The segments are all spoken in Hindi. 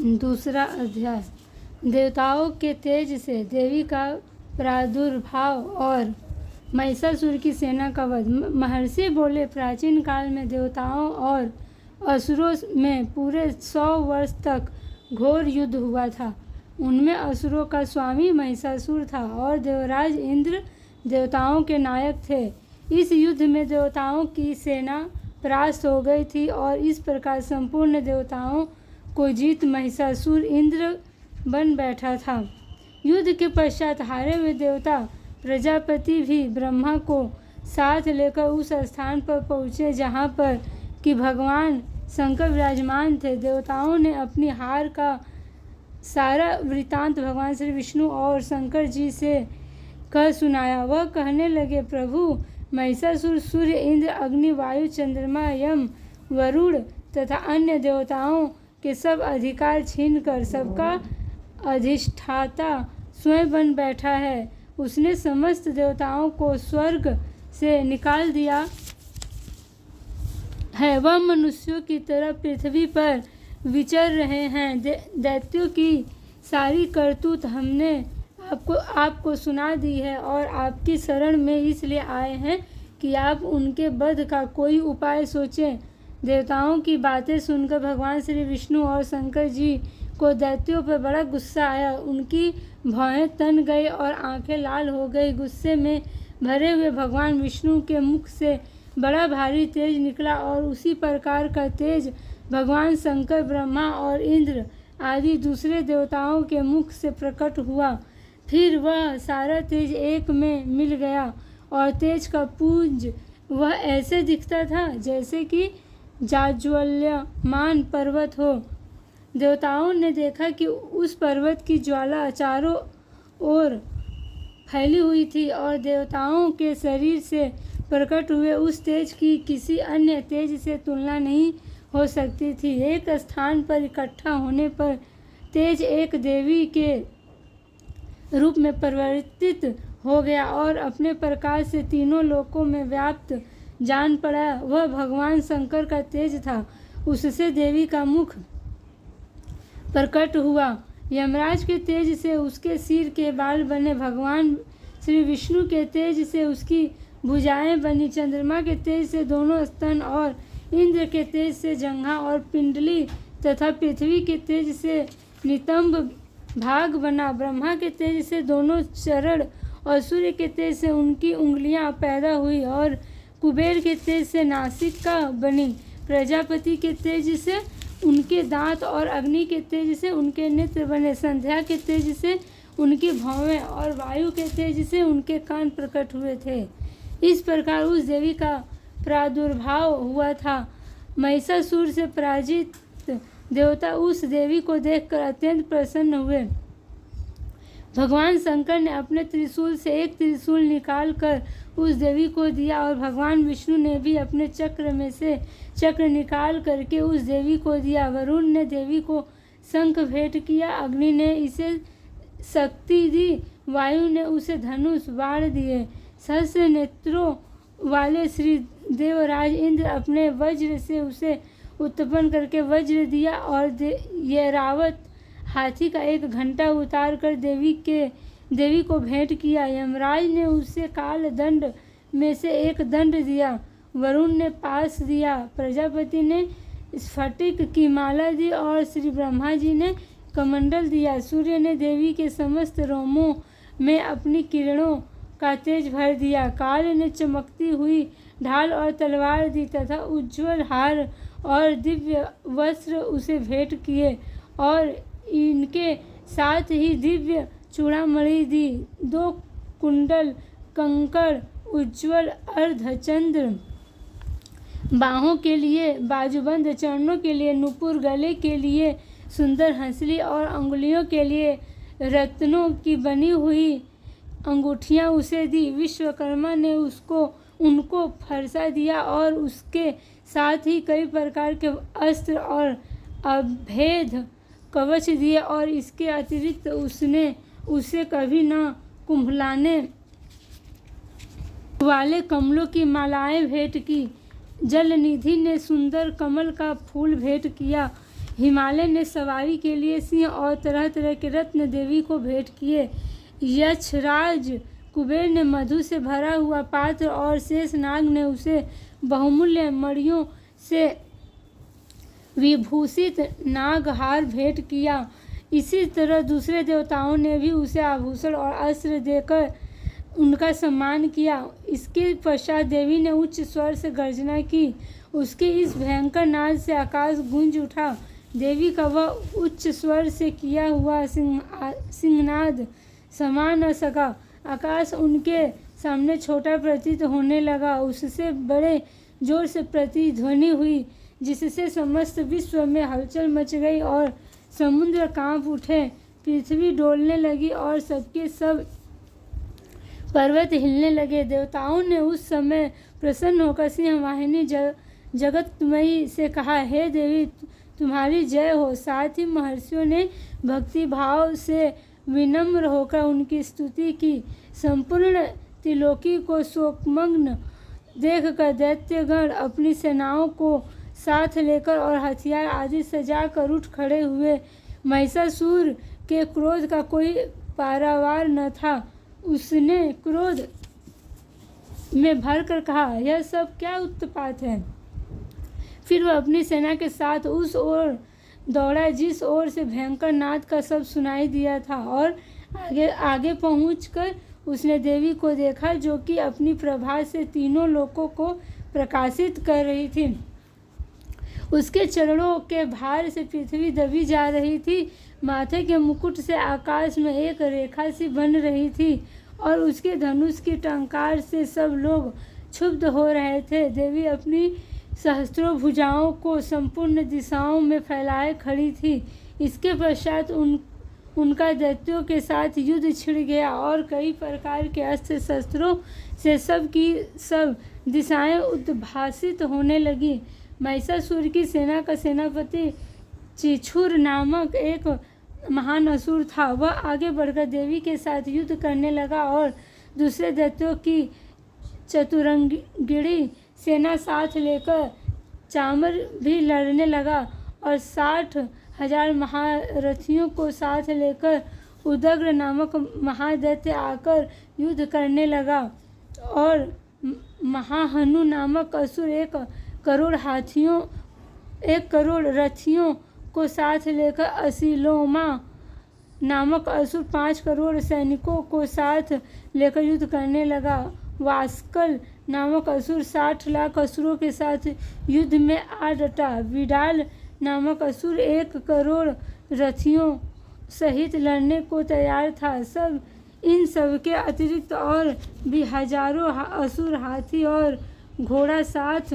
दूसरा अध्याय। देवताओं के तेज से देवी का प्रादुर्भाव और महिषासुर की सेना का वध। महर्षि बोले, प्राचीन काल में देवताओं और असुरों में पूरे 100 वर्ष तक घोर युद्ध हुआ था। उनमें असुरों का स्वामी महिषासुर था और देवराज इंद्र देवताओं के नायक थे। इस युद्ध में देवताओं की सेना परास्त हो गई थी और इस प्रकार संपूर्ण देवताओं को जीत महिषासुर इंद्र बन बैठा था। युद्ध के पश्चात हारे हुए देवता प्रजापति भी ब्रह्मा को साथ लेकर उस स्थान पर पहुँचे जहाँ पर कि भगवान शंकर विराजमान थे। देवताओं ने अपनी हार का सारा वृतांत भगवान श्री विष्णु और शंकर जी से कह सुनाया। वह कहने लगे, प्रभु, महिषासुर सूर्य, इंद्र, अग्नि, वायु, चंद्रमा, यम, वरुण तथा अन्य देवताओं के सब अधिकार छीनकर सबका अधिष्ठाता स्वयं बन बैठा है। उसने समस्त देवताओं को स्वर्ग से निकाल दिया है। वह मनुष्यों की तरह पृथ्वी पर विचर रहे हैं। दैत्यों की सारी करतूत हमने आपको सुना दी है और आपकी शरण में इसलिए आए हैं कि आप उनके वध का कोई उपाय सोचें। देवताओं की बातें सुनकर भगवान श्री विष्णु और शंकर जी को दैत्यों पर बड़ा गुस्सा आया। उनकी भौहें तन गई और आंखें लाल हो गई। गुस्से में भरे हुए भगवान विष्णु के मुख से बड़ा भारी तेज निकला और उसी प्रकार का तेज भगवान शंकर, ब्रह्मा और इंद्र आदि दूसरे देवताओं के मुख से प्रकट हुआ। फिर वह सारा तेज एक में मिल गया और तेज का पुंज वह ऐसे दिखता था जैसे कि जाज्वल्यमान पर्वत हो। देवताओं ने देखा कि उस पर्वत की ज्वाला चारों ओर फैली हुई थी और देवताओं के शरीर से प्रकट हुए उस तेज की किसी अन्य तेज से तुलना नहीं हो सकती थी। एक स्थान पर इकट्ठा होने पर तेज एक देवी के रूप में परिवर्तित हो गया और अपने प्रकाश से तीनों लोकों में व्याप्त जान पड़ा। वह भगवान शंकर का तेज था। उससे देवी का मुख प्रकट हुआ। यमराज के तेज से उसके सिर के बाल बने। भगवान श्री विष्णु के तेज से उसकी भुजाएं बनी। चंद्रमा के तेज से दोनों स्तन और इंद्र के तेज से जंघा और पिंडली तथा पृथ्वी के तेज से नितंब भाग बना। ब्रह्मा के तेज से दोनों चरण और सूर्य के तेज से उनकी उंगलियां पैदा हुई और कुबेर के तेज से नासिका बनी। प्रजापति के तेज से उनके दांत और अग्नि के तेज से उनके नेत्र बने। संध्या के तेज से उनकी भौवें और वायु के तेज से उनके कान प्रकट हुए थे। इस प्रकार उस देवी का प्रादुर्भाव हुआ था। महिषासुर से पराजित देवता उस देवी को देखकर अत्यंत प्रसन्न हुए। भगवान शंकर ने अपने त्रिशूल से एक त्रिशूल निकालकर उस देवी को दिया और भगवान विष्णु ने भी अपने चक्र में से चक्र निकाल करके उस देवी को दिया। वरुण ने देवी को शंख भेंट किया, अग्नि ने इसे शक्ति दी, वायु ने उसे धनुष बाण दिए। सहस्र नेत्रों वाले श्री देवराज इंद्र अपने वज्र से उसे उत्पन्न करके वज्र दिया और ऐरावत हाथी का एक घंटा उतार कर देवी को भेंट किया। यमराज ने उसे काल दंड में से एक दंड दिया। वरुण ने पास दिया, प्रजापति ने स्फटिक की माला दी और श्री ब्रह्मा जी ने कमंडल दिया। सूर्य ने देवी के समस्त रोमों में अपनी किरणों का तेज भर दिया। काल ने चमकती हुई ढाल और तलवार दी तथा उज्ज्वल हार और दिव्य वस्त्र उसे भेंट किए और इनके साथ ही दिव्य चूड़ामणि दी। 2 कुंडल, कंकड़, उज्ज्वल अर्धचंद्र, बाहों के लिए बाजूबंद, चरणों के लिए नुपुर, गले के लिए सुंदर हंसली और अंगुलियों के लिए रत्नों की बनी हुई अंगूठियां उसे दी। विश्वकर्मा ने उनको फरसा दिया और उसके साथ ही कई प्रकार के अस्त्र और अभेद कवच दिए और इसके अतिरिक्त उसने उसे कभी न कुंभलाने वाले कमलों की मालाएं भेंट की। जलनिधि ने सुंदर कमल का फूल भेंट किया। हिमालय ने सवारी के लिए सिंह और तरह तरह के रत्न देवी को भेंट किए। यक्षराज कुबेर ने मधु से भरा हुआ पात्र और शेषनाग ने उसे बहुमूल्य मणियों से विभूषित नागहार भेंट किया। इसी तरह दूसरे देवताओं ने भी उसे आभूषण और अस्त्र देकर उनका सम्मान किया। इसके पश्चात देवी ने उच्च स्वर से गर्जना की। उसके इस भयंकर नाद से आकाश गूंज उठा। देवी का वह उच्च स्वर से किया हुआ सिंहनाद समा न सका। आकाश उनके सामने छोटा प्रतीत होने लगा। उससे बड़े जोर से प्रतिध्वनि हुई, जिससे समस्त विश्व में हलचल मच गई और समुद्र कांप उठे, पृथ्वी डोलने लगी और सबके सब पर्वत हिलने लगे। देवताओं ने उस समय प्रसन्न होकर सिंहवाहिनी जगतमयी से कहा, हे देवी, तुम्हारी जय हो। साथ ही महर्षियों ने भक्ति भाव से विनम्र होकर उनकी स्तुति की। संपूर्ण त्रिलोकी को शोकमग्न देखकर दैत्यगण अपनी सेनाओं को साथ लेकर और हथियार आदि सजा कर उठ खड़े हुए। महिषासुर के क्रोध का कोई पारावार न था। उसने क्रोध में भरकर कहा, यह सब क्या उत्पात है। फिर वह अपनी सेना के साथ उस ओर दौड़ा जिस ओर से भयंकर नाद का शब्द सुनाई दिया था, और आगे पहुंचकर उसने देवी को देखा, जो कि अपनी प्रभा से तीनों लोकों को प्रकाशित कर रही थी। उसके चरणों के भार से पृथ्वी दबी जा रही थी। माथे के मुकुट से आकाश में एक रेखा सी बन रही थी और उसके धनुष की टंकार से सब लोग क्षुब्ध हो रहे थे। देवी अपनी सहस्त्रों भुजाओं को संपूर्ण दिशाओं में फैलाए खड़ी थी। इसके पश्चात उनका दैत्यों के साथ युद्ध छिड़ गया और कई प्रकार के अस्त्र शस्त्रों से सब की सब दिशाएं उद्भासित होने लगी। महिषासुर की सेना का सेनापति चिछुर नामक एक महान असुर था। वह आगे बढ़कर देवी के साथ युद्ध करने लगा और दूसरे दैत्यों की चतुरंगिणी सेना साथ लेकर चामर भी लड़ने लगा और 60,000 महारथियों को साथ लेकर उदग्र नामक महादैत्य आकर युद्ध करने लगा। और महाहनु नामक असुर 1 करोड़ रथियों को साथ लेकर असिलोमा नामक असुर 5 करोड़ सैनिकों को साथ लेकर युद्ध करने लगा। वास्कल नामक असुर 60 लाख असुरों के साथ युद्ध में आ डटा। विडाल नामक असुर 1 करोड़ रथियों सहित लड़ने को तैयार था। इन सब के अतिरिक्त और भी हजारों असुर हाथी और घोड़ा साथ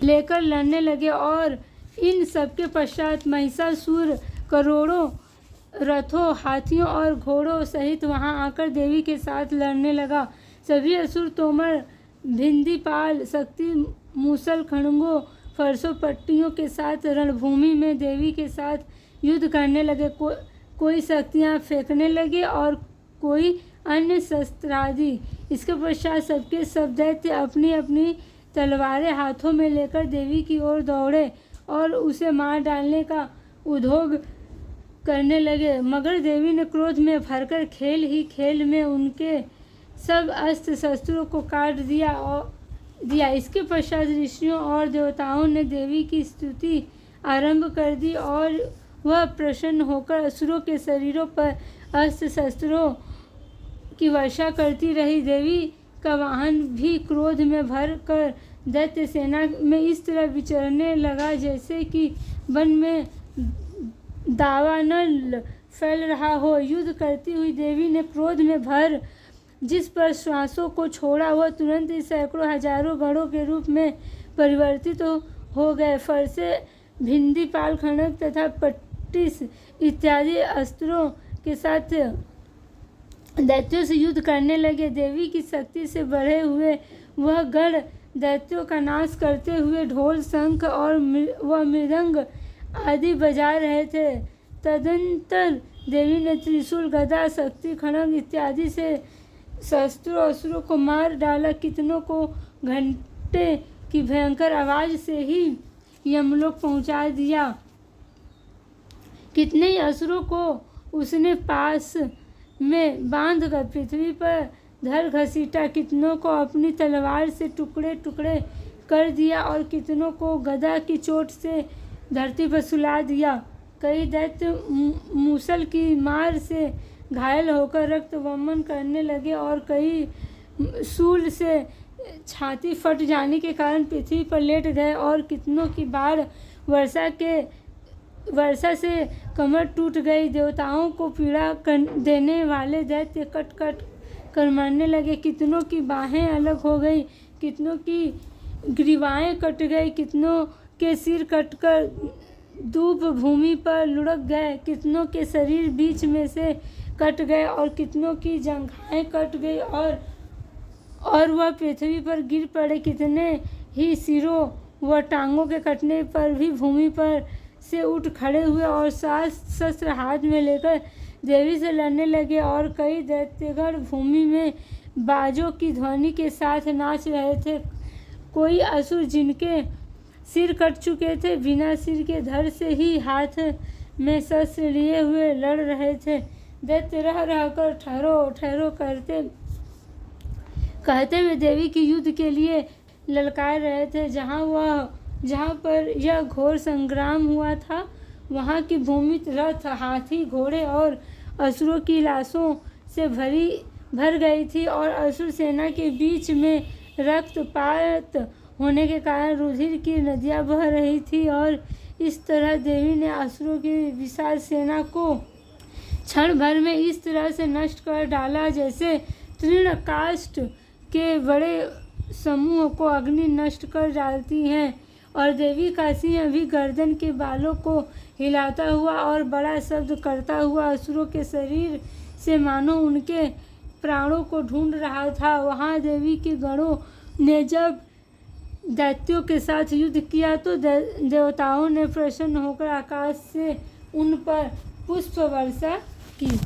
लेकर लड़ने लगे और इन सब के पश्चात महिषासुर करोड़ों रथों, हाथियों और घोड़ों सहित वहां आकर देवी के साथ लड़ने लगा। सभी असुर तोमर, भिंदीपाल, शक्ति, मूसल, खड़गों, फरसों, पट्टियों के साथ रणभूमि में देवी के साथ युद्ध करने लगे। कोई शक्तियाँ फेंकने लगे और कोई अन्य शस्त्रादि। इसके पश्चात सबके सब दैत्य अपनी अपनी तलवारें हाथों में लेकर देवी की ओर दौड़े और उसे मार डालने का उद्योग करने लगे। मगर देवी ने क्रोध में भरकर खेल ही खेल में उनके सब अस्त्र शस्त्रों को काट दिया। इसके पश्चात ऋषियों और देवताओं ने देवी की स्तुति आरंभ कर दी और वह प्रसन्न होकर असुरों के शरीरों पर अस्त्र शस्त्रों की वर्षा करती रही। देवी का वाहन भी क्रोध में भर कर दैत्य सेना में इस तरह विचरने लगा जैसे कि वन में दावानल फैल रहा हो। युद्ध करती हुई देवी ने क्रोध में भर जिस पर श्वासों को छोड़ा, वह तुरंत ही सैकड़ों हजारों गणों के रूप में परिवर्तित हो गए। फरसे, भिंदीपाल, खड़ग तथा पट्टिस इत्यादि अस्त्रों के साथ दैत्यों से युद्ध करने लगे। देवी की शक्ति से बढ़े हुए वह गण दैत्यों का नाश करते हुए ढोल, शंख और मृदंग आदि बजा रहे थे। तदंतर देवी ने त्रिशूल, गदा, शक्ति, खड़ग इत्यादि से शस्त्रों असुरों को मार डाला। कितनों को घंटे की भयंकर आवाज से ही यमलोक पहुंचा दिया। कितने ही असुरों को उसने पास में बांधकर पृथ्वी पर धर घसीटा, कितनों को अपनी तलवार से टुकड़े टुकड़े कर दिया और कितनों को गदा की चोट से धरती पर सुला दिया। कई दैत्य मूसल की मार से घायल होकर रक्त वमन करने लगे और कई शूल से छाती फट जाने के कारण पृथ्वी पर लेट गए और कितनों की बाढ़ वर्षा से कमर टूट गई। देवताओं को पीड़ा देने वाले दैत्य कट कट कर मरने लगे। कितनों की बाहें अलग हो गई, कितनों की ग्रीवाएं कट गई, कितनों के सिर कटकर धूप भूमि पर लुढ़क गए, कितनों के शरीर बीच में से कट गए और कितनों की जंघाएं कट गई और वह पृथ्वी पर गिर पड़े। कितने ही सिरों व टांगों के कटने पर भी भूमि पर से उठ खड़े हुए और शस्त्र हाथ में लेकर देवी से लड़ने लगे और कई दैत्यगण भूमि में बाजों की ध्वनि के साथ नाच रहे थे। कोई असुर जिनके सिर कट चुके थे बिना सिर के धड़ से ही हाथ में शस्त्र लिए हुए लड़ रहे थे। दैत्य रह रहकर ठहरो ठहरो कहते हुए देवी की युद्ध के लिए ललकार रहे थे। जहाँ पर यह घोर संग्राम हुआ था वहाँ की भूमि रथ, हाथी, घोड़े और असुरों की लाशों से भर गई थी और असुर सेना के बीच में रक्तपात होने के कारण रुधिर की नदियाँ बह रही थी और इस तरह देवी ने असुरों की विशाल सेना को क्षण भर में इस तरह से नष्ट कर डाला जैसे तृणकाष्ठ के बड़े समूह को अग्नि नष्ट कर डालती है। और देवी का सिंह भी गर्दन के बालों को हिलाता हुआ और बड़ा शब्द करता हुआ असुरों के शरीर से मानो उनके प्राणों को ढूंढ रहा था। वहाँ देवी के गणों ने जब दैत्यों के साथ युद्ध किया तो देवताओं ने प्रसन्न होकर आकाश से उन पर पुष्प वर्षा की।